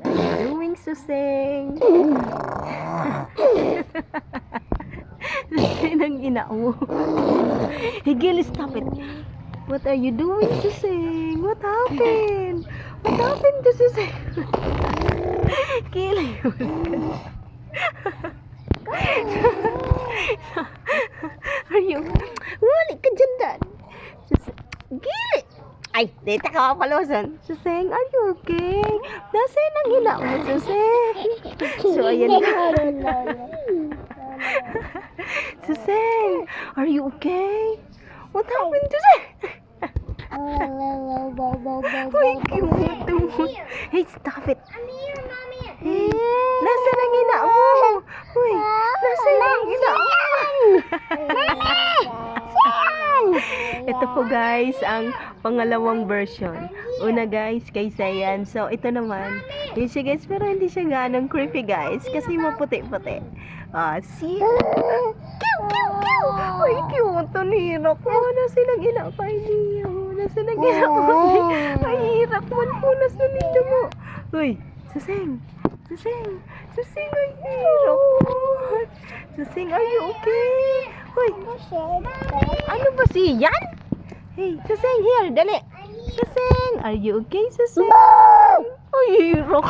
What are you doing, Suseng? Suseng ang ina mo. Higil, stop it. What are you doing, Suseng? What happened? What happened to Suseng? Kill yun. Are you? Wali ka dyan, Dad. Gili! Ay, dito ka mapalosan. Suseng, are you okay? Nasaan ang hila mo, Suseng? So, ayan na. Suseng, are you okay? What happened to Suseng? Uy, cute. Hey, stop it. Hey, nasaan ang hila mo? Uy, nasaan ang hila mo? Ito po guys, ang pangalawang version. Una guys, kay Sayan. So, ito naman. Yun siya guys, pero hindi siya ganong creepy guys. Kasi maputi-puti. See? Kiw, kiw, kiw! Ay, cute. Ang hirap mo. Nasa nang ina pa, hindi mo. Nasa nang ina pa. Ay, hirap mo. Punas na nito mo. Uy, Suseng. Suseng. Suseng, ay hirap mo. Suseng, are you okay? Uy, ano ba siyan? Hey, Suseng, here, dali. Suseng, are you okay, Suseng? Ay, hirap.